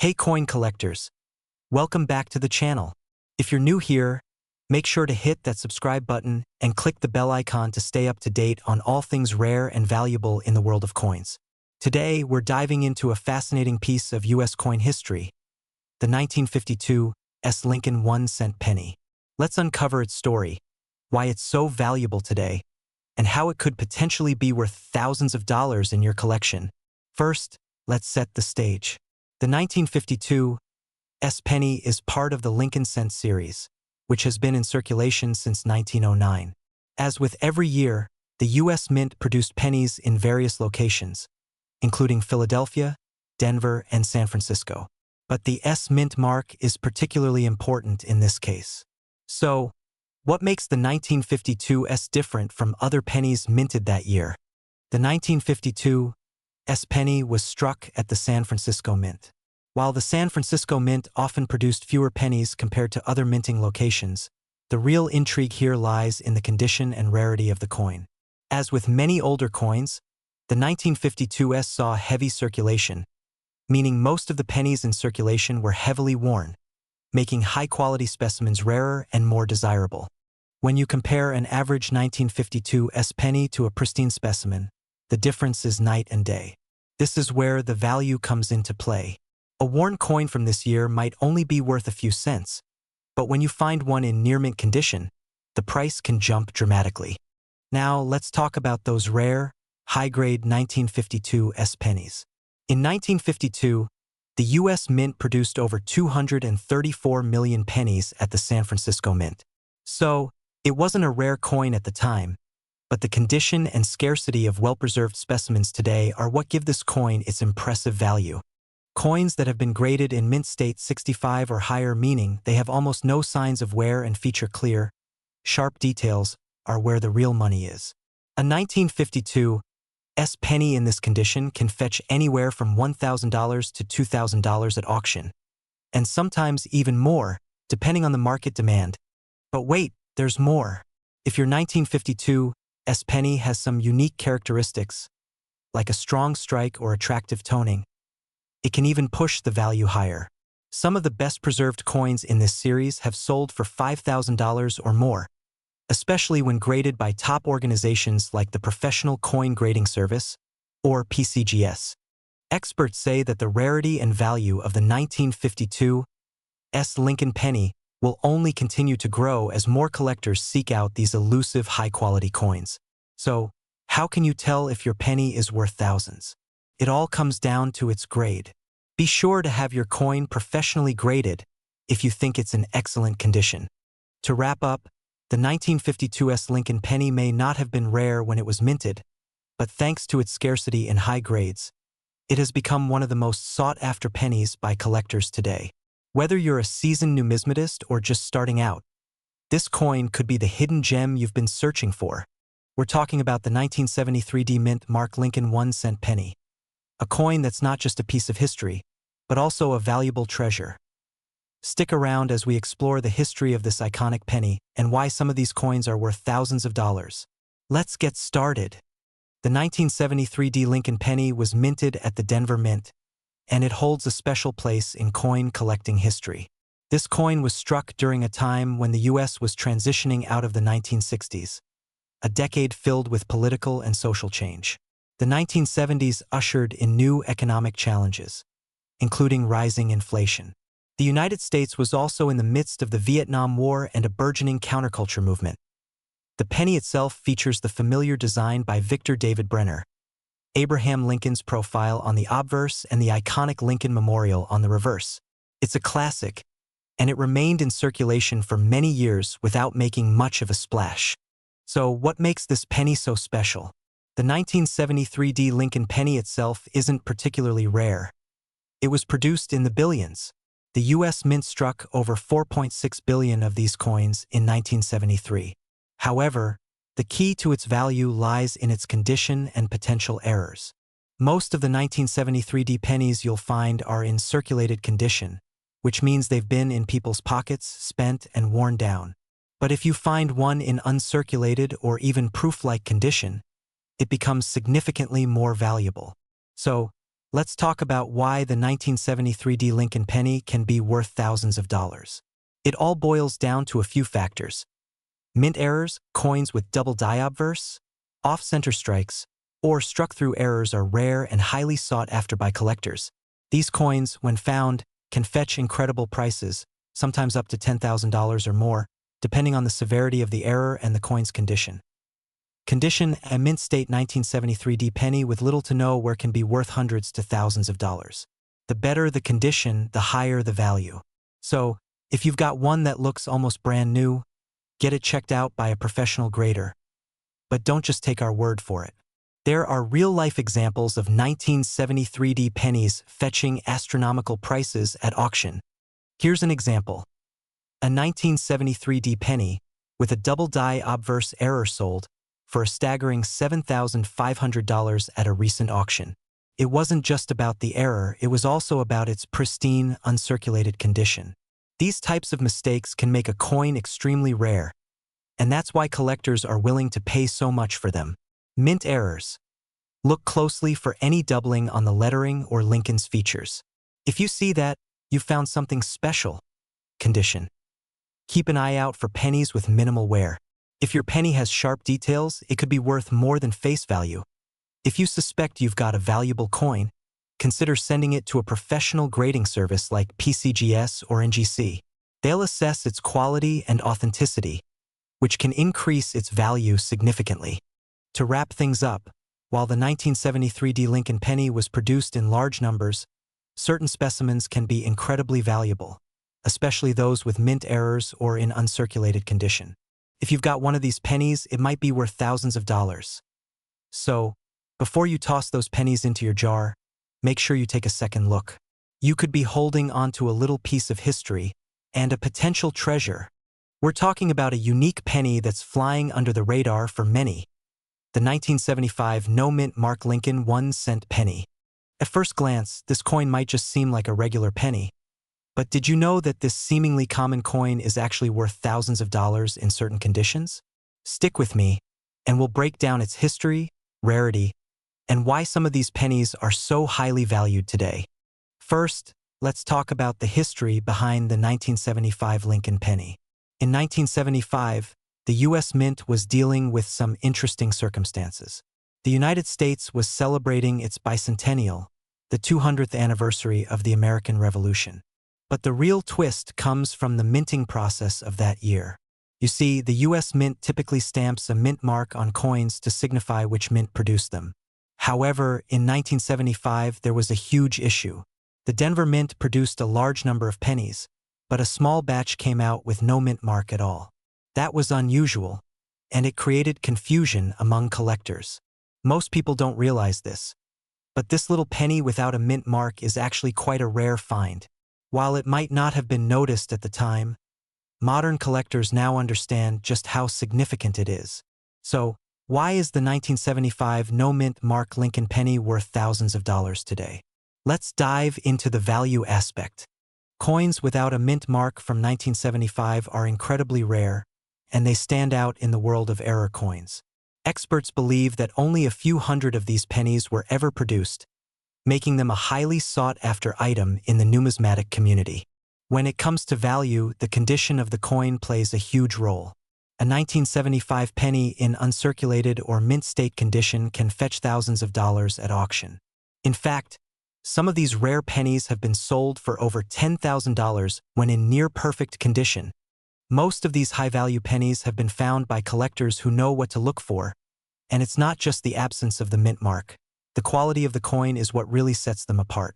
Hey coin collectors, welcome back to the channel. If you're new here, make sure to hit that subscribe button and click the bell icon to stay up to date on all things rare and valuable in the world of coins. Today, we're diving into a fascinating piece of US coin history, the 1952 Lincoln 1-cent penny. Let's uncover its story, why it's so valuable today, and how it could potentially be worth thousands of dollars in your collection. First, let's set the stage. The 1952 penny is part of the Lincoln cent series, which has been in circulation since 1909. As with every year, the U.S. Mint produced pennies in various locations, including Philadelphia, Denver, and San Francisco. But the Mint mark is particularly important in this case. So, what makes the 1952 different from other pennies minted that year? The 1952 penny was struck at the San Francisco Mint. While the San Francisco Mint often produced fewer pennies compared to other minting locations, the real intrigue here lies in the condition and rarity of the coin. As with many older coins, the 1952 saw heavy circulation, meaning most of the pennies in circulation were heavily worn, making high-quality specimens rarer and more desirable. When you compare an average 1952 penny to a pristine specimen, the difference is night and day. This is where the value comes into play. A worn coin from this year might only be worth a few cents, but when you find one in near-mint condition, the price can jump dramatically. Now, let's talk about those rare, high-grade 1952 pennies. In 1952, the U.S. Mint produced over 234 million pennies at the San Francisco Mint. So, it wasn't a rare coin at the time, but the condition and scarcity of well-preserved specimens today are what give this coin its impressive value. Coins that have been graded in mint state 65 or higher, meaning they have almost no signs of wear and feature clear, sharp details, are where the real money is. A 1952 penny in this condition can fetch anywhere from $1,000 to $2,000 at auction, and sometimes even more, depending on the market demand. But wait, there's more. If your 1952 penny has some unique characteristics, like a strong strike or attractive toning, it can even push the value higher. Some of the best preserved coins in this series have sold for $5,000 or more, especially when graded by top organizations like the Professional Coin Grading Service, or PCGS. Experts say that the rarity and value of the 1952 Lincoln penny will only continue to grow as more collectors seek out these elusive high-quality coins. So, how can you tell if your penny is worth thousands? It all comes down to its grade. Be sure to have your coin professionally graded if you think it's in excellent condition. To wrap up, the 1952 Lincoln penny may not have been rare when it was minted, but thanks to its scarcity in high grades, it has become one of the most sought-after pennies by collectors today. Whether you're a seasoned numismatist or just starting out, this coin could be the hidden gem you've been searching for. We're talking about the 1973 Mint Mark Lincoln 1-cent penny, a coin that's not just a piece of history, but also a valuable treasure. Stick around as we explore the history of this iconic penny and why some of these coins are worth thousands of dollars. Let's get started. The 1973 Lincoln penny was minted at the Denver Mint, and it holds a special place in coin collecting history. This coin was struck during a time when the U.S. was transitioning out of the 1960s, a decade filled with political and social change. The 1970s ushered in new economic challenges, including rising inflation. The United States was also in the midst of the Vietnam War and a burgeoning counterculture movement. The penny itself features the familiar design by Victor David Brenner, Abraham Lincoln's profile on the obverse and the iconic Lincoln Memorial on the reverse. It's a classic, and it remained in circulation for many years without making much of a splash. So what makes this penny so special? The 1973 Lincoln penny itself isn't particularly rare. It was produced in the billions. The U.S. Mint struck over 4.6 billion of these coins in 1973. However, the key to its value lies in its condition and potential errors. Most of the 1973 pennies you'll find are in circulated condition, which means they've been in people's pockets, spent, and worn down. But if you find one in uncirculated or even proof-like condition, it becomes significantly more valuable. So, let's talk about why the 1973 Lincoln penny can be worth thousands of dollars. It all boils down to a few factors: mint errors, coins with double die obverse, off-center strikes, or struck-through errors are rare and highly sought after by collectors. These coins, when found, can fetch incredible prices, sometimes up to $10,000 or more, depending on the severity of the error and the coin's condition. Condition: a mint state 1973 penny with little to no wear can be worth hundreds to thousands of dollars. The better the condition, the higher the value. So, if you've got one that looks almost brand new, get it checked out by a professional grader. But don't just take our word for it. There are real-life examples of 1973 pennies fetching astronomical prices at auction. Here's an example. A 1973 penny with a double die obverse error sold for a staggering $7,500 at a recent auction. It wasn't just about the error, it was also about its pristine, uncirculated condition. These types of mistakes can make a coin extremely rare, and that's why collectors are willing to pay so much for them. Mint errors. Look closely for any doubling on the lettering or Lincoln's features. If you see that, you've found something special. Condition. Keep an eye out for pennies with minimal wear. If your penny has sharp details, it could be worth more than face value. If you suspect you've got a valuable coin, consider sending it to a professional grading service like PCGS or NGC. They'll assess its quality and authenticity, which can increase its value significantly. To wrap things up, while the 1973 Lincoln penny was produced in large numbers, certain specimens can be incredibly valuable, especially those with mint errors or in uncirculated condition. If you've got one of these pennies, it might be worth thousands of dollars. So, before you toss those pennies into your jar, make sure you take a second look. You could be holding onto a little piece of history and a potential treasure. We're talking about a unique penny that's flying under the radar for many. The 1975 no-mint mark Lincoln 1-cent penny. At first glance, this coin might just seem like a regular penny. But did you know that this seemingly common coin is actually worth thousands of dollars in certain conditions? Stick with me, and we'll break down its history, rarity, and why some of these pennies are so highly valued today. First, let's talk about the history behind the 1975 Lincoln penny. In 1975, the U.S. Mint was dealing with some interesting circumstances. The United States was celebrating its bicentennial, the 200th anniversary of the American Revolution. But the real twist comes from the minting process of that year. You see, the U.S. Mint typically stamps a mint mark on coins to signify which mint produced them. However, in 1975, there was a huge issue. The Denver Mint produced a large number of pennies, but a small batch came out with no mint mark at all. That was unusual, and it created confusion among collectors. Most people don't realize this, but this little penny without a mint mark is actually quite a rare find. While it might not have been noticed at the time, modern collectors now understand just how significant it is. So, why is the 1975 no-mint mark Lincoln penny worth thousands of dollars today? Let's dive into the value aspect. Coins without a mint mark from 1975 are incredibly rare, and they stand out in the world of error coins. Experts believe that only a few hundred of these pennies were ever produced, making them a highly sought-after item in the numismatic community. When it comes to value, the condition of the coin plays a huge role. A 1975 penny in uncirculated or mint state condition can fetch thousands of dollars at auction. In fact, some of these rare pennies have been sold for over $10,000 when in near-perfect condition. Most of these high-value pennies have been found by collectors who know what to look for, and it's not just the absence of the mint mark. The quality of the coin is what really sets them apart.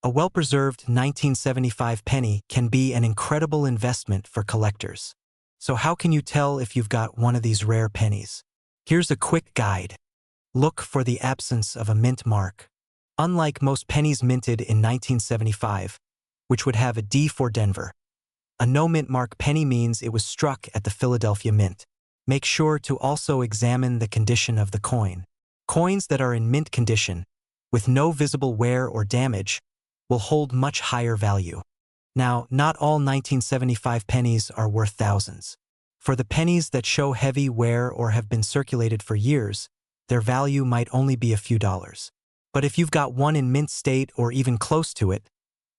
A well-preserved 1975 penny can be an incredible investment for collectors. So how can you tell if you've got one of these rare pennies? Here's a quick guide. Look for the absence of a mint mark. Unlike most pennies minted in 1975, which would have a D for Denver, a no-mint mark penny means it was struck at the Philadelphia Mint. Make sure to also examine the condition of the coin. Coins that are in mint condition, with no visible wear or damage, will hold much higher value. Now, not all 1975 pennies are worth thousands. For the pennies that show heavy wear or have been circulated for years, their value might only be a few dollars. But if you've got one in mint state or even close to it,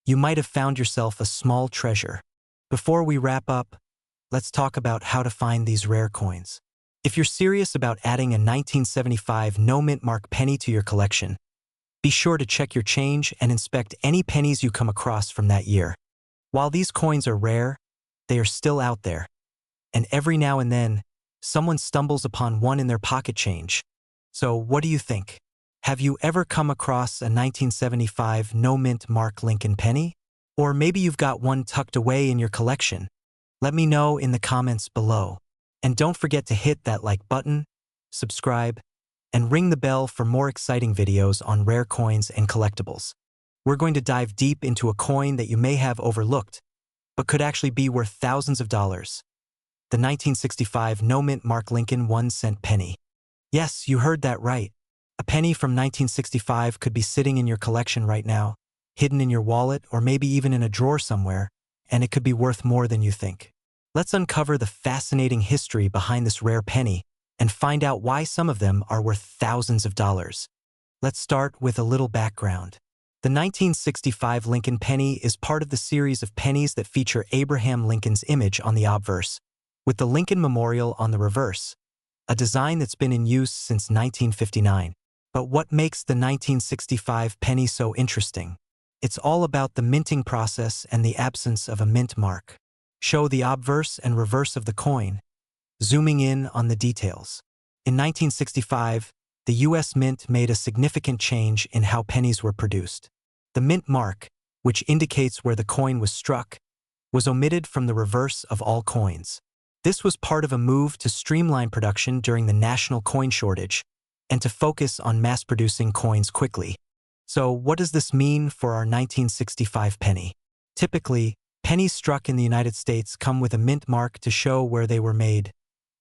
you might have found yourself a small treasure. Before we wrap up, let's talk about how to find these rare coins. If you're serious about adding a 1975 no-mint mark penny to your collection, be sure to check your change and inspect any pennies you come across from that year. While these coins are rare, they are still out there. And every now and then, someone stumbles upon one in their pocket change. So what do you think? Have you ever come across a 1975 no-mint mark Lincoln penny? Or maybe you've got one tucked away in your collection? Let me know in the comments below. And don't forget to hit that like button, subscribe, and ring the bell for more exciting videos on rare coins and collectibles. We're going to dive deep into a coin that you may have overlooked, but could actually be worth thousands of dollars. The 1965 no-mint mark Lincoln 1-cent penny. Yes, you heard that right. A penny from 1965 could be sitting in your collection right now, hidden in your wallet or maybe even in a drawer somewhere, and it could be worth more than you think. Let's uncover the fascinating history behind this rare penny and find out why some of them are worth thousands of dollars. Let's start with a little background. The 1965 Lincoln penny is part of the series of pennies that feature Abraham Lincoln's image on the obverse, with the Lincoln Memorial on the reverse, a design that's been in use since 1959. But what makes the 1965 penny so interesting? It's all about the minting process and the absence of a mint mark. Show the obverse and reverse of the coin, zooming in on the details. In 1965, the U.S. Mint made a significant change in how pennies were produced. The mint mark, which indicates where the coin was struck, was omitted from the reverse of all coins. This was part of a move to streamline production during the national coin shortage and to focus on mass-producing coins quickly. So what does this mean for our 1965 penny? Typically, pennies struck in the United States come with a mint mark to show where they were made: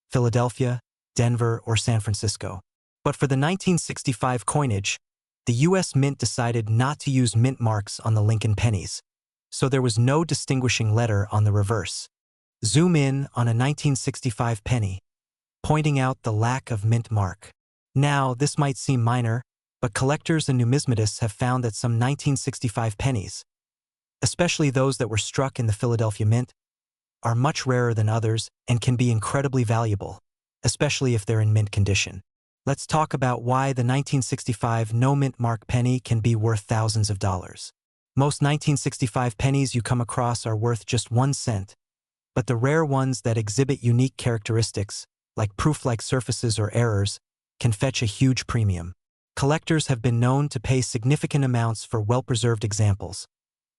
Philadelphia, Denver, or San Francisco. But for the 1965 coinage, the U.S. Mint decided not to use mint marks on the Lincoln pennies, so there was no distinguishing letter on the reverse. Zoom in on a 1965 penny, pointing out the lack of mint mark. Now, this might seem minor, but collectors and numismatists have found that some 1965 pennies, especially those that were struck in the Philadelphia Mint, are much rarer than others and can be incredibly valuable, especially if they're in mint condition. Let's talk about why the 1965 no-mint mark penny can be worth thousands of dollars. Most 1965 pennies you come across are worth just 1 cent, but the rare ones that exhibit unique characteristics, like proof-like surfaces or errors, can fetch a huge premium. Collectors have been known to pay significant amounts for well-preserved examples,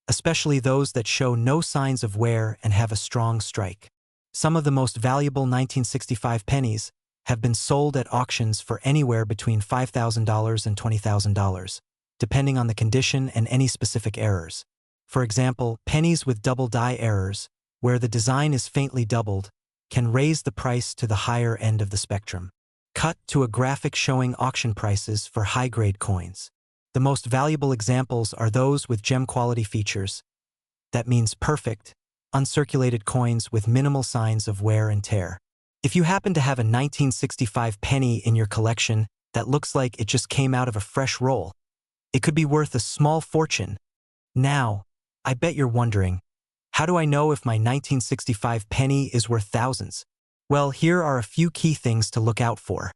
especially those that show no signs of wear and have a strong strike. Some of the most valuable 1965 pennies have been sold at auctions for anywhere between $5,000 and $20,000, depending on the condition and any specific errors. For example, pennies with double die errors, where the design is faintly doubled, can raise the price to the higher end of the spectrum. Cut to a graphic showing auction prices for high-grade coins. The most valuable examples are those with gem-quality features. That means perfect, uncirculated coins with minimal signs of wear and tear. If you happen to have a 1965 penny in your collection that looks like it just came out of a fresh roll, it could be worth a small fortune. Now, I bet you're wondering, how do I know if my 1965 penny is worth thousands? Well, here are a few key things to look out for.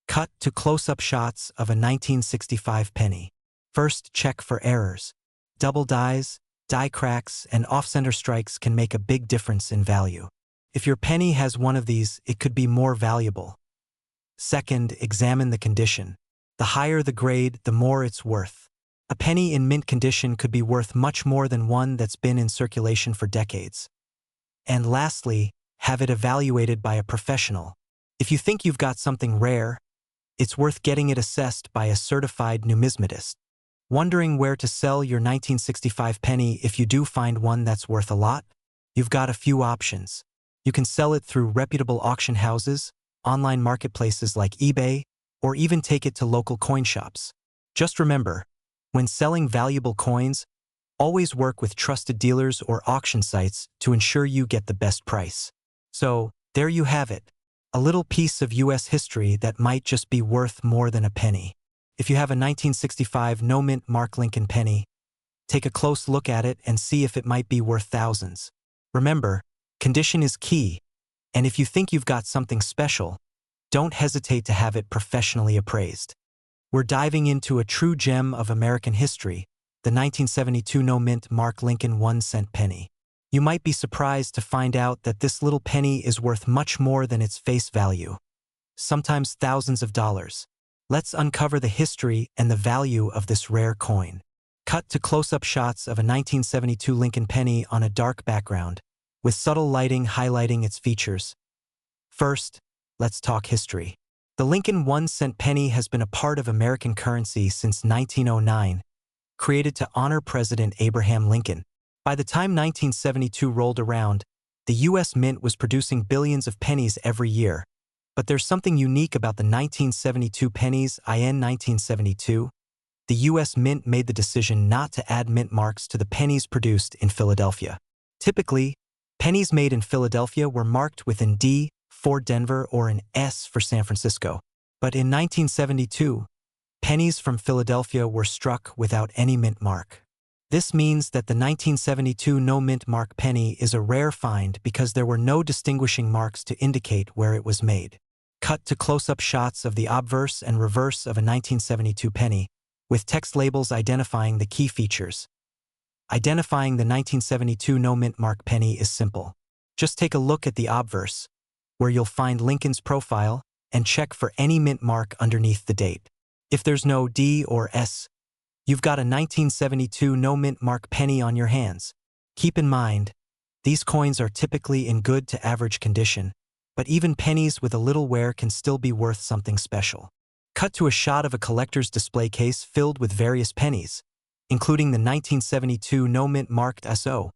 Cut to close-up shots of a 1965 penny. First, check for errors. Double dies, die cracks, and off-center strikes can make a big difference in value. If your penny has one of these, it could be more valuable. Second, examine the condition. The higher the grade, the more it's worth. A penny in mint condition could be worth much more than one that's been in circulation for decades. And lastly, have it evaluated by a professional. If you think you've got something rare, it's worth getting it assessed by a certified numismatist. Wondering where to sell your 1965 penny if you do find one that's worth a lot? You've got a few options. You can sell it through reputable auction houses, online marketplaces like eBay, or even take it to local coin shops. Just remember, when selling valuable coins, always work with trusted dealers or auction sites to ensure you get the best price. So, there you have it, a little piece of U.S. history that might just be worth more than a penny. If you have a 1965 no-mint Mark Lincoln penny, take a close look at it and see if it might be worth thousands. Remember, condition is key, and if you think you've got something special, don't hesitate to have it professionally appraised. We're diving into a true gem of American history, the 1972 no-mint Mark Lincoln 1-cent penny. You might be surprised to find out that this little penny is worth much more than its face value, sometimes thousands of dollars. Let's uncover the history and the value of this rare coin. Cut to close-up shots of a 1972 Lincoln penny on a dark background, with subtle lighting highlighting its features. First, let's talk history. The Lincoln 1-cent penny has been a part of American currency since 1909, created to honor President Abraham Lincoln. By the time 1972 rolled around, the U.S. Mint was producing billions of pennies every year. But there's something unique about the 1972 pennies. In 1972, the U.S. Mint made the decision not to add mint marks to the pennies produced in Philadelphia. Typically, pennies made in Philadelphia were marked with an D for Denver or an S for San Francisco. But in 1972, pennies from Philadelphia were struck without any mint mark. This means that the 1972 no-mint mark penny is a rare find because there were no distinguishing marks to indicate where it was made. Cut to close-up shots of the obverse and reverse of a 1972 penny, with text labels identifying the key features. Identifying the 1972 no-mint mark penny is simple. Just take a look at the obverse, where you'll find Lincoln's profile, and check for any mint mark underneath the date. If there's no D or S, you've got a 1972 no-mint mark penny on your hands. Keep in mind, these coins are typically in good to average condition, but even pennies with a little wear can still be worth something special. Cut to a shot of a collector's display case filled with various pennies, including the 1972 no-mint marked SO.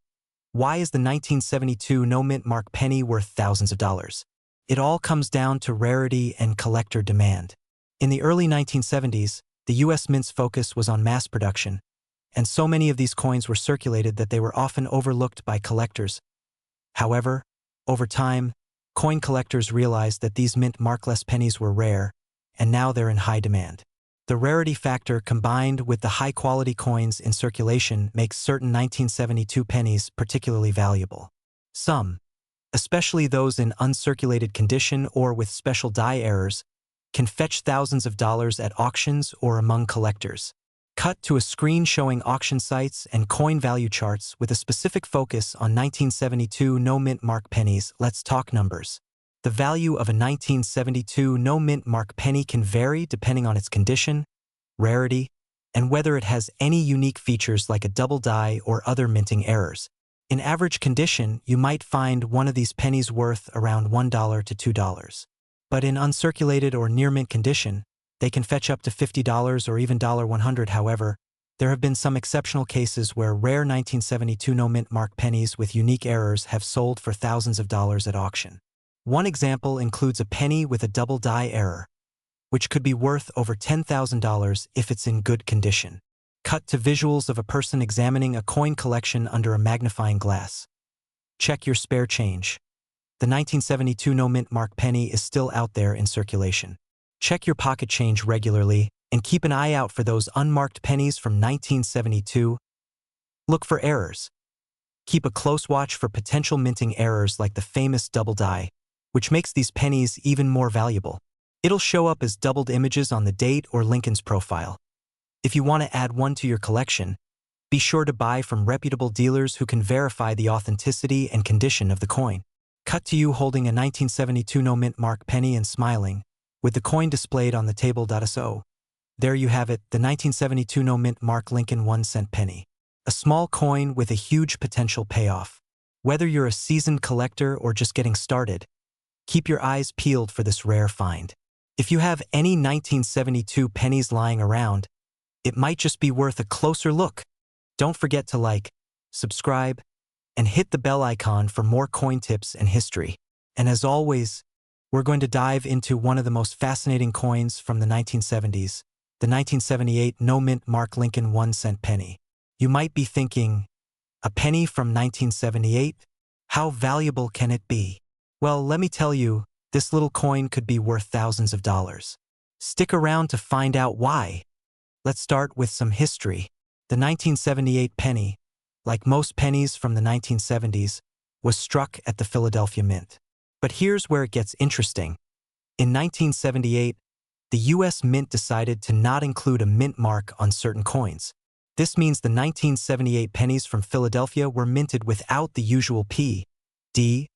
Why is the 1972 no-mint mark penny worth thousands of dollars? It all comes down to rarity and collector demand. In the early 1970s, the U.S. Mint's focus was on mass production, and so many of these coins were circulated that they were often overlooked by collectors. However, over time, coin collectors realized that these mint markless pennies were rare, and now they're in high demand. The rarity factor combined with the high-quality coins in circulation makes certain 1972 pennies particularly valuable. Some, especially those in uncirculated condition or with special die errors, can fetch thousands of dollars at auctions or among collectors. Cut to a screen showing auction sites and coin value charts with a specific focus on 1972 no-mint mark pennies. Let's talk numbers. The value of a 1972 no-mint mark penny can vary depending on its condition, rarity, and whether it has any unique features like a double die or other minting errors. In average condition, you might find one of these pennies worth around $1 to $2. But in uncirculated or near-mint condition, they can fetch up to $50 or even $100. However, there have been some exceptional cases where rare 1972 no-mint mark pennies with unique errors have sold for thousands of dollars at auction. One example includes a penny with a double die error, which could be worth over $10,000 if it's in good condition. Cut to visuals of a person examining a coin collection under a magnifying glass. Check your spare change. The 1972 no-mint mark penny is still out there in circulation. Check your pocket change regularly and keep an eye out for those unmarked pennies from 1972. Look for errors. Keep a close watch for potential minting errors like the famous double die, which makes these pennies even more valuable. It'll show up as doubled images on the date or Lincoln's profile. If you want to add one to your collection, be sure to buy from reputable dealers who can verify the authenticity and condition of the coin. Cut to you holding a 1972 no-mint mark penny and smiling, with the coin displayed on the table. So, there you have it, the 1972 no-mint mark Lincoln 1-cent penny. A small coin with a huge potential payoff. Whether you're a seasoned collector or just getting started, keep your eyes peeled for this rare find. If you have any 1972 pennies lying around, it might just be worth a closer look. Don't forget to like, subscribe, and hit the bell icon for more coin tips and history. And as always, we're going to dive into one of the most fascinating coins from the 1970s, the 1978 no-mint mark Lincoln 1-cent penny. You might be thinking, a penny from 1978? How valuable can it be? Well, let me tell you, this little coin could be worth thousands of dollars. Stick around to find out why. Let's start with some history. The 1978 penny, like most pennies from the 1970s, was struck at the Philadelphia Mint. But here's where it gets interesting. In 1978, the U.S. Mint decided to not include a mint mark on certain coins. This means the 1978 pennies from Philadelphia were minted without the usual P, D,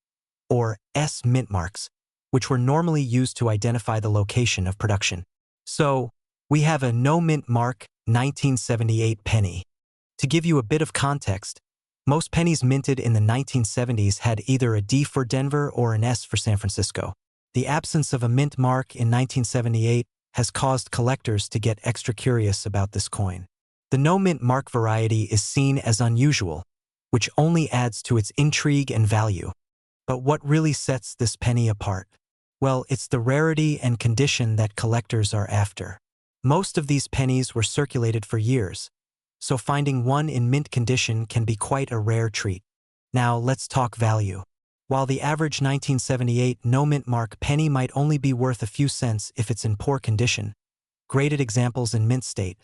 or S mint marks, which were normally used to identify the location of production. So, we have a no mint mark 1978 penny. To give you a bit of context, most pennies minted in the 1970s had either a D for Denver or an S for San Francisco. The absence of a mint mark in 1978 has caused collectors to get extra curious about this coin. The no mint mark variety is seen as unusual, which only adds to its intrigue and value. But what really sets this penny apart? Well, it's the rarity and condition that collectors are after. Most of these pennies were circulated for years, so finding one in mint condition can be quite a rare treat. Now let's talk value. While the average 1978 no mint mark penny might only be worth a few cents if it's in poor condition, graded examples in mint state,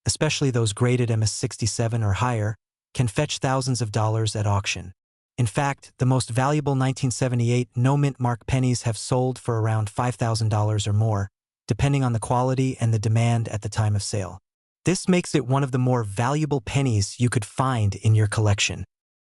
especially those graded MS67 or higher, can fetch thousands of dollars at auction. In fact, the most valuable 1978 no mint mark pennies have sold for around $5,000 or more, depending on the quality and the demand at the time of sale. This makes it one of the more valuable pennies you could find in your collection.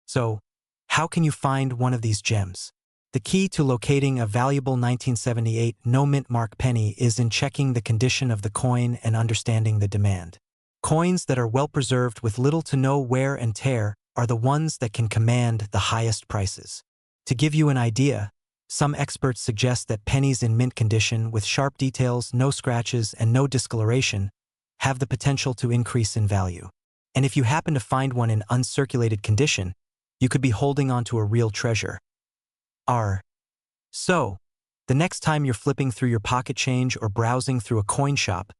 So, how can you find one of these gems? The key to locating a valuable 1978 no mint mark penny is in checking the condition of the coin and understanding the demand. Coins that are well preserved with little to no wear and tear are the ones that can command the highest prices. To give you an idea, some experts suggest that pennies in mint condition with sharp details, no scratches, and no discoloration have the potential to increase in value. And if you happen to find one in uncirculated condition, you could be holding on to a real treasure. So, the next time you're flipping through your pocket change or browsing through a coin shop,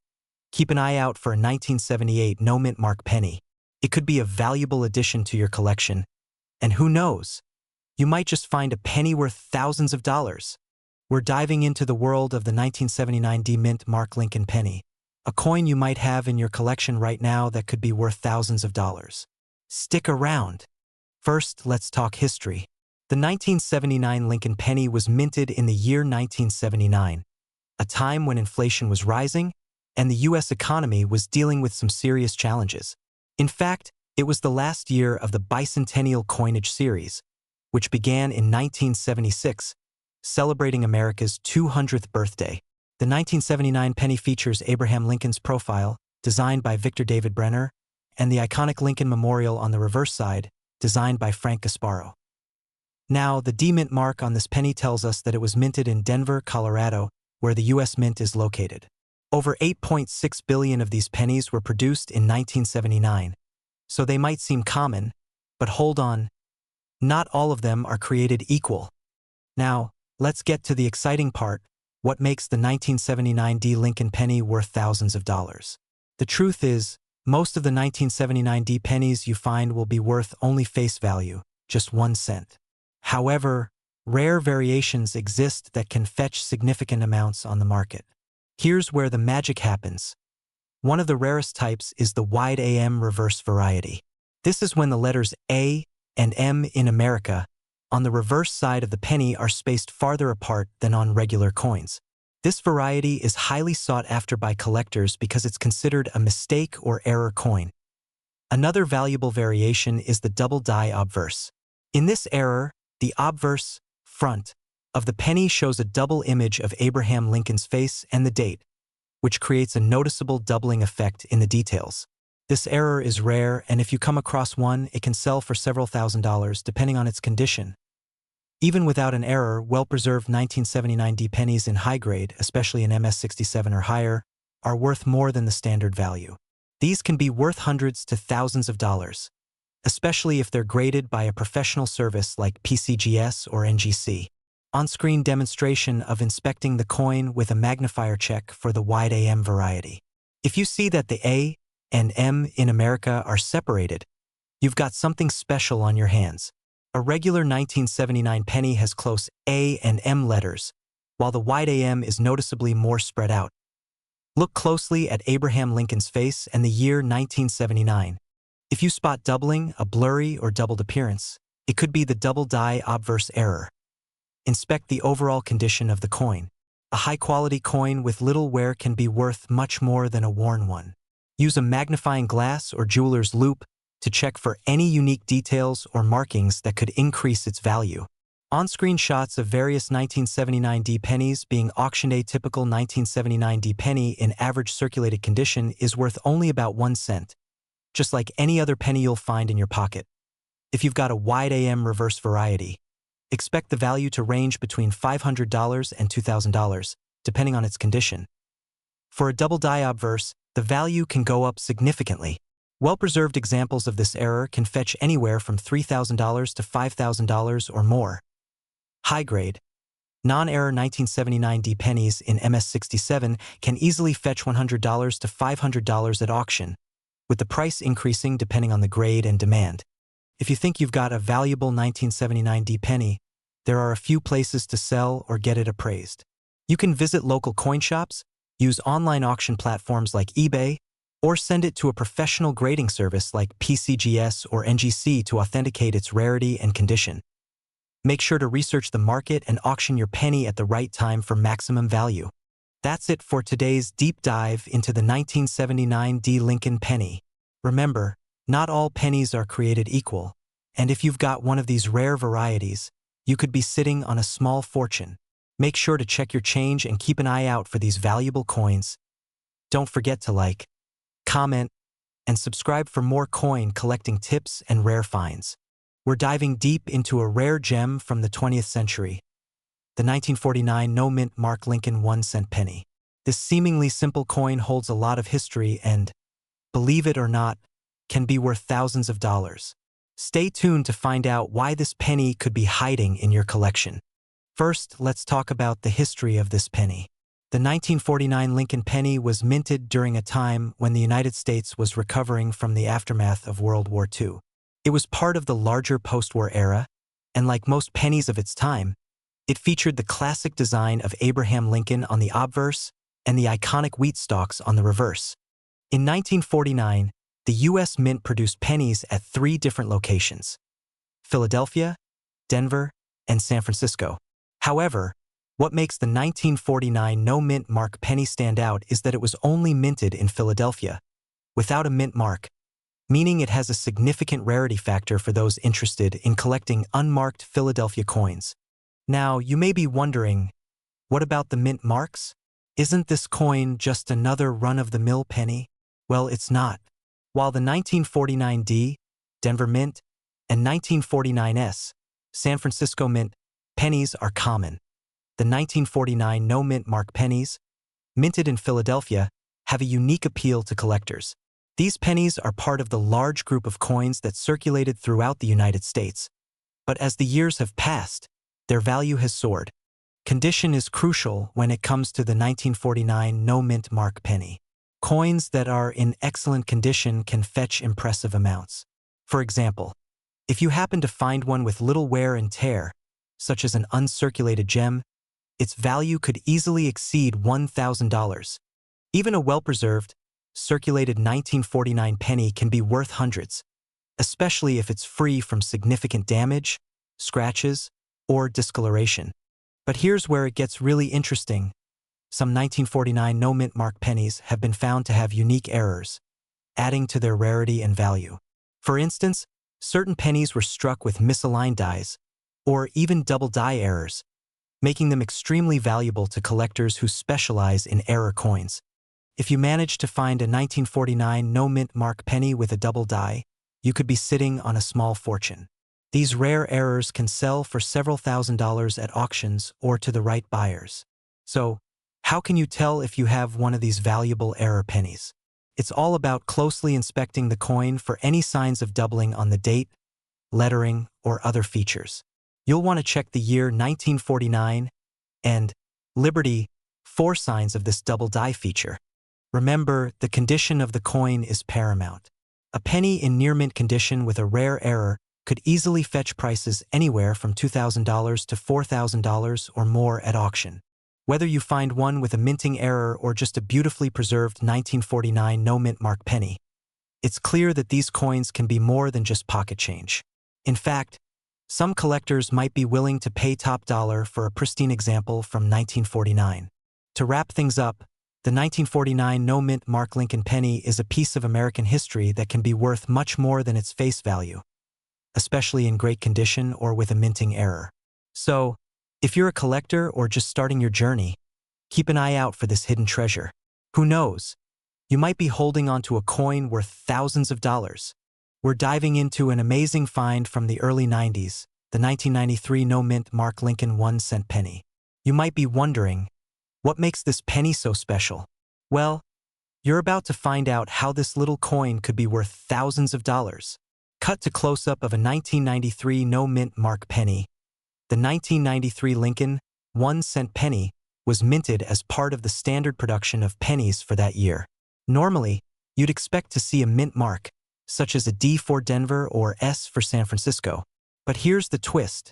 keep an eye out for a 1978 no mint mark penny. It could be a valuable addition to your collection, and who knows, you might just find a penny worth thousands of dollars. We're diving into the world of the 1979 D mint mark Lincoln penny, a coin you might have in your collection right now that could be worth thousands of dollars. Stick around. First, let's talk history. The 1979 Lincoln penny was minted in the year 1979, a time when inflation was rising and the U.S. economy was dealing with some serious challenges. In fact, it was the last year of the bicentennial coinage series, which began in 1976, celebrating America's 200th birthday. The 1979 penny features Abraham Lincoln's profile, designed by Victor David Brenner, and the iconic Lincoln Memorial on the reverse side, designed by Frank Gasparo. Now, the D mint mark on this penny tells us that it was minted in Denver, Colorado, where the U.S. Mint is located. Over 8.6 billion of these pennies were produced in 1979, so they might seem common, but hold on, not all of them are created equal. Now, let's get to the exciting part, what makes the 1979 D Lincoln penny worth thousands of dollars. The truth is, most of the 1979 D pennies you find will be worth only face value, just 1 cent. However, rare variations exist that can fetch significant amounts on the market. Here's where the magic happens. One of the rarest types is the wide AM reverse variety. This is when the letters A and M in America on the reverse side of the penny are spaced farther apart than on regular coins. This variety is highly sought after by collectors because it's considered a mistake or error coin. Another valuable variation is the double die obverse. In this error, the obverse, front, of the penny shows a double image of Abraham Lincoln's face and the date, which creates a noticeable doubling effect in the details. This error is rare, and if you come across one, it can sell for several $1,000s depending on its condition. Even without an error, well-preserved 1979 D pennies in high grade, especially in MS67 or higher, are worth more than the standard value. These can be worth hundreds to thousands of dollars, especially if they're graded by a professional service like PCGS or NGC. On-screen demonstration of inspecting the coin with a magnifier check for the wide AM variety. If you see that the A and M in America are separated, you've got something special on your hands. A regular 1979 penny has close A and M letters, while the wide AM is noticeably more spread out. Look closely at Abraham Lincoln's face and the year 1979. If you spot doubling, a blurry or doubled appearance, it could be the double die obverse error. Inspect the overall condition of the coin. A high-quality coin with little wear can be worth much more than a worn one. Use a magnifying glass or jeweler's loupe to check for any unique details or markings that could increase its value. On-screen shots of various 1979 D pennies being auctioned. A typical 1979 D penny in average circulated condition is worth only about 1 cent, just like any other penny you'll find in your pocket. If you've got a wide AM reverse variety, expect the value to range between $500 and $2,000, depending on its condition. For a double die obverse, the value can go up significantly. Well-preserved examples of this error can fetch anywhere from $3,000 to $5,000 or more. High-grade, non-error 1979 D pennies in MS67 can easily fetch $100 to $500 at auction, with the price increasing depending on the grade and demand. If you think you've got a valuable 1979 D penny, there are a few places to sell or get it appraised. You can visit local coin shops, use online auction platforms like eBay, or send it to a professional grading service like PCGS or NGC to authenticate its rarity and condition. Make sure to research the market and auction your penny at the right time for maximum value. That's it for today's deep dive into the 1979 D Lincoln penny. Remember, not all pennies are created equal, and if you've got one of these rare varieties, you could be sitting on a small fortune. Make sure to check your change and keep an eye out for these valuable coins. Don't forget to like, comment, and subscribe for more coin collecting tips and rare finds. We're diving deep into a rare gem from the 20th century, the 1949 no-mint Mark Lincoln 1-cent penny. This seemingly simple coin holds a lot of history and, believe it or not, can be worth thousands of dollars. Stay tuned to find out why this penny could be hiding in your collection. First, let's talk about the history of this penny. The 1949 Lincoln penny was minted during a time when the United States was recovering from the aftermath of World War II. It was part of the larger post-war era, and like most pennies of its time, it featured the classic design of Abraham Lincoln on the obverse and the iconic wheat stalks on the reverse. In 1949, the U.S. Mint produced pennies at 3 different locations: Philadelphia, Denver, and San Francisco. However, what makes the 1949 no-mint mark penny stand out is that it was only minted in Philadelphia, without a mint mark, meaning it has a significant rarity factor for those interested in collecting unmarked Philadelphia coins. Now, you may be wondering, what about the mint marks? Isn't this coin just another run-of-the-mill penny? Well, it's not. While the 1949 D, Denver Mint, and 1949 S, San Francisco Mint, pennies are common, the 1949 no-mint mark pennies, minted in Philadelphia, have a unique appeal to collectors. These pennies are part of the large group of coins that circulated throughout the United States. But as the years have passed, their value has soared. Condition is crucial when it comes to the 1949 no-mint mark penny. Coins that are in excellent condition can fetch impressive amounts. For example, if you happen to find one with little wear and tear, such as an uncirculated gem, its value could easily exceed $1,000. Even a well-preserved, circulated 1949 penny can be worth hundreds, especially if it's free from significant damage, scratches, or discoloration. But here's where it gets really interesting. Some 1949 no-mint mark pennies have been found to have unique errors, adding to their rarity and value. For instance, certain pennies were struck with misaligned dies, or even double die errors, making them extremely valuable to collectors who specialize in error coins. If you manage to find a 1949 no-mint mark penny with a double die, you could be sitting on a small fortune. These rare errors can sell for several $1,000s at auctions or to the right buyers. So, how can you tell if you have one of these valuable error pennies? It's all about closely inspecting the coin for any signs of doubling on the date, lettering, or other features. You'll want to check the year 1949 and Liberty for signs of this double die feature. Remember, the condition of the coin is paramount. A penny in near-mint condition with a rare error could easily fetch prices anywhere from $2,000 to $4,000 or more at auction. Whether you find one with a minting error or just a beautifully preserved 1949 no-mint mark penny, it's clear that these coins can be more than just pocket change. In fact, some collectors might be willing to pay top dollar for a pristine example from 1949. To wrap things up, the 1949 no-mint mark Lincoln penny is a piece of American history that can be worth much more than its face value, especially in great condition or with a minting error. So, if you're a collector or just starting your journey, keep an eye out for this hidden treasure. Who knows? You might be holding onto a coin worth thousands of dollars. We're diving into an amazing find from the early 90s, the 1993 no-mint mark Lincoln 1-cent penny. You might be wondering, what makes this penny so special? Well, you're about to find out how this little coin could be worth thousands of dollars. Cut to close-up of a 1993 no-mint mark penny. The 1993 Lincoln 1-cent penny was minted as part of the standard production of pennies for that year. Normally, you'd expect to see a mint mark, such as a D for Denver or S for San Francisco. But here's the twist.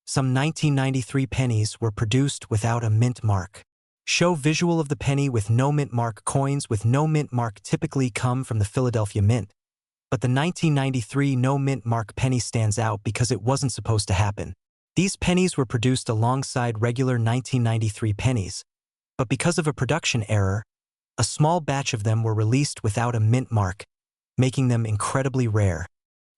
Some 1993 pennies were produced without a mint mark. Show visual of the penny with no mint mark. Coins with no mint mark typically come from the Philadelphia Mint, but the 1993 no mint mark penny stands out because it wasn't supposed to happen. These pennies were produced alongside regular 1993 pennies, but because of a production error, a small batch of them were released without a mint mark, making them incredibly rare.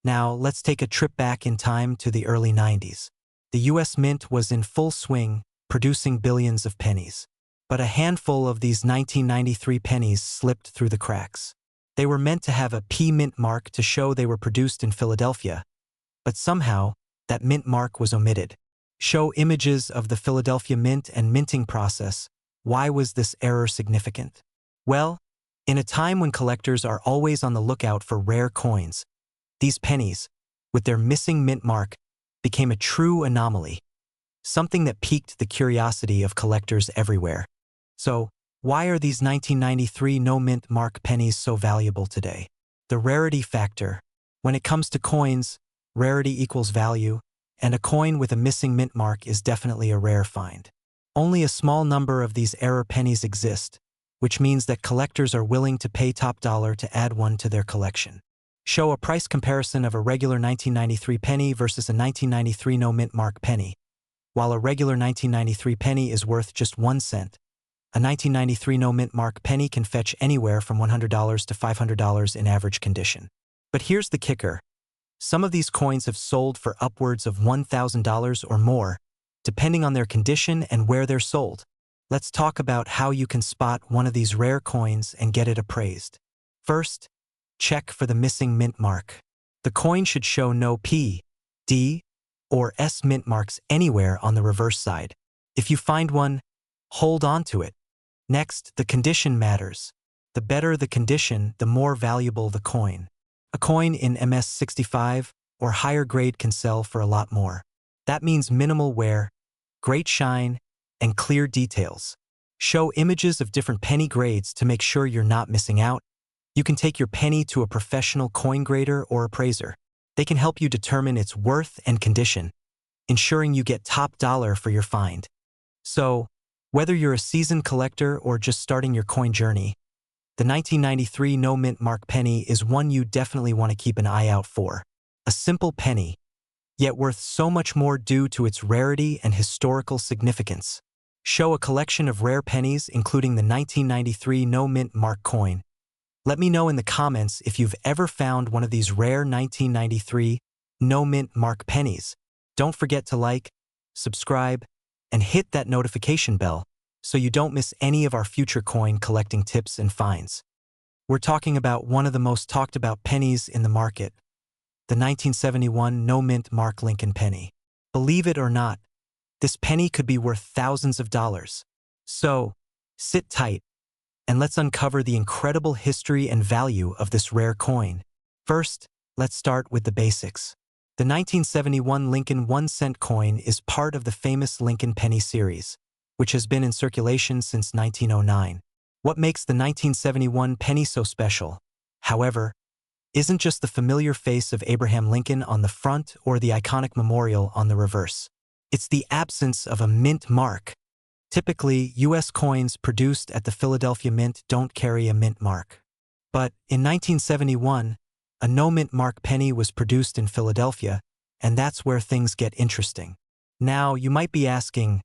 Now, let's take a trip back in time to the early 90s. The US Mint was in full swing, producing billions of pennies. But a handful of these 1993 pennies slipped through the cracks. They were meant to have a P mint mark to show they were produced in Philadelphia, but somehow, that mint mark was omitted. Show images of the Philadelphia Mint and minting process. Why was this error significant? Well, in a time when collectors are always on the lookout for rare coins, these pennies, with their missing mint mark, became a true anomaly, something that piqued the curiosity of collectors everywhere. So, why are these 1993 no-mint mark pennies so valuable today? The rarity factor. When it comes to coins, rarity equals value, and a coin with a missing mint mark is definitely a rare find. Only a small number of these error pennies exist, which means that collectors are willing to pay top dollar to add one to their collection. Show a price comparison of a regular 1993 penny versus a 1993 no-mint mark penny. While a regular 1993 penny is worth just 1 cent, a 1993 no-mint mark penny can fetch anywhere from $100 to $500 in average condition. But here's the kicker. Some of these coins have sold for upwards of $1,000 or more, depending on their condition and where they're sold. Let's talk about how you can spot one of these rare coins and get it appraised. First, check for the missing mint mark. The coin should show no P, D, or S mint marks anywhere on the reverse side. If you find one, hold on to it. Next, the condition matters. The better the condition, the more valuable the coin. A coin in MS65 or higher grade can sell for a lot more. That means minimal wear, great shine, and clear details. Show images of different penny grades to make sure you're not missing out. You can take your penny to a professional coin grader or appraiser. They can help you determine its worth and condition, ensuring you get top dollar for your find. So, whether you're a seasoned collector or just starting your coin journey, the 1993 no-mint mark penny is one you definitely want to keep an eye out for. A simple penny, yet worth so much more due to its rarity and historical significance. Show a collection of rare pennies, including the 1993 no-mint mark coin. Let me know in the comments if you've ever found one of these rare 1993 no-mint mark pennies. Don't forget to like, subscribe, and hit that notification bell so you don't miss any of our future coin collecting tips and finds. We're talking about one of the most talked about pennies in the market, the 1971 no-mint mark Lincoln penny. Believe it or not, this penny could be worth thousands of dollars. So, sit tight, and let's uncover the incredible history and value of this rare coin. First, let's start with the basics. The 1971 Lincoln 1-cent coin is part of the famous Lincoln penny series, which has been in circulation since 1909. What makes the 1971 penny so special, however, isn't just the familiar face of Abraham Lincoln on the front or the iconic memorial on the reverse. It's the absence of a mint mark. Typically, U.S. coins produced at the Philadelphia Mint don't carry a mint mark. But in 1971, a no-mint mark penny was produced in Philadelphia, and that's where things get interesting. Now, you might be asking,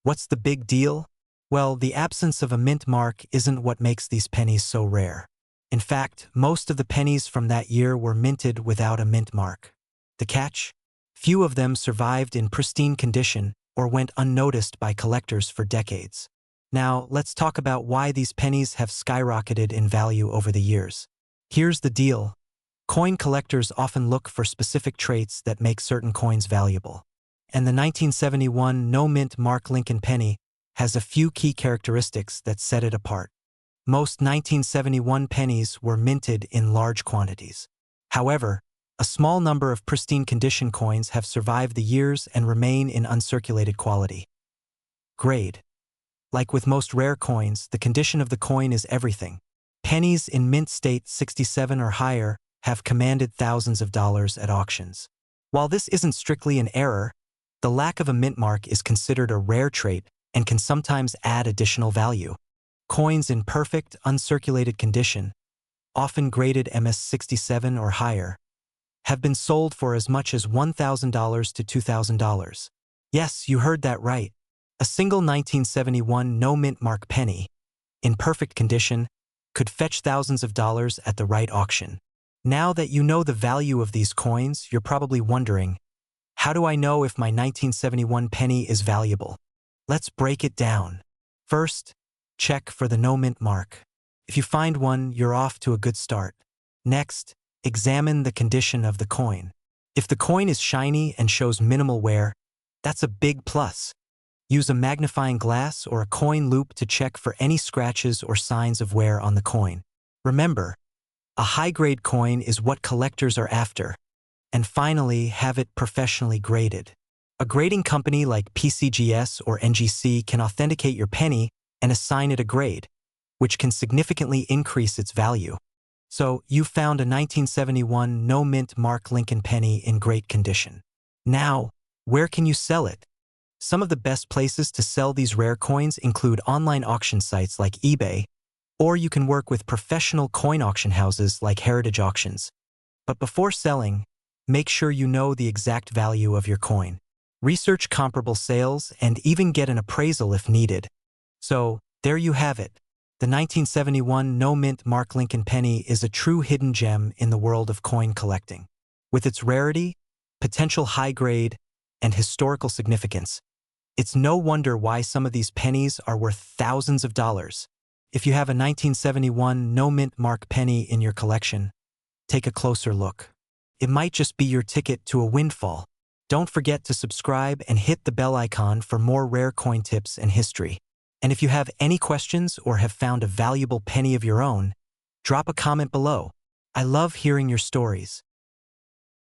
what's the big deal? Well, the absence of a mint mark isn't what makes these pennies so rare. In fact, most of the pennies from that year were minted without a mint mark. The catch? Few of them survived in pristine condition or went unnoticed by collectors for decades. Now, let's talk about why these pennies have skyrocketed in value over the years. Here's the deal. Coin collectors often look for specific traits that make certain coins valuable. And the 1971 no-mint mark Lincoln penny has a few key characteristics that set it apart. Most 1971 pennies were minted in large quantities. However, a small number of pristine condition coins have survived the years and remain in uncirculated quality. Grade. Like with most rare coins, the condition of the coin is everything. Pennies in mint state 67 or higher have commanded thousands of dollars at auctions. While this isn't strictly an error, the lack of a mint mark is considered a rare trait and can sometimes add additional value. Coins in perfect, uncirculated condition, often graded MS-67 or higher, have been sold for as much as $1,000 to $2,000. Yes, you heard that right. A single 1971 no-mint mark penny, in perfect condition, could fetch thousands of dollars at the right auction. Now that you know the value of these coins, you're probably wondering, how do I know if my 1971 penny is valuable? Let's break it down. First, check for the no-mint mark. If you find one, you're off to a good start. Next, examine the condition of the coin. If the coin is shiny and shows minimal wear, that's a big plus. Use a magnifying glass or a coin loop to check for any scratches or signs of wear on the coin. Remember, a high-grade coin is what collectors are after. And finally, have it professionally graded. A grading company like PCGS or NGC can authenticate your penny and assign it a grade, which can significantly increase its value. So, you found a 1971 no-mint mark Lincoln penny in great condition. Now, where can you sell it? Some of the best places to sell these rare coins include online auction sites like eBay, or you can work with professional coin auction houses like Heritage Auctions. But before selling, make sure you know the exact value of your coin. Research comparable sales and even get an appraisal if needed. So, there you have it. The 1971 no-mint mark Lincoln penny is a true hidden gem in the world of coin collecting. With its rarity, potential high grade, and historical significance, it's no wonder why some of these pennies are worth thousands of dollars. If you have a 1971 no-mint mark penny in your collection, take a closer look. It might just be your ticket to a windfall. Don't forget to subscribe and hit the bell icon for more rare coin tips and history. And if you have any questions or have found a valuable penny of your own, drop a comment below. I love hearing your stories.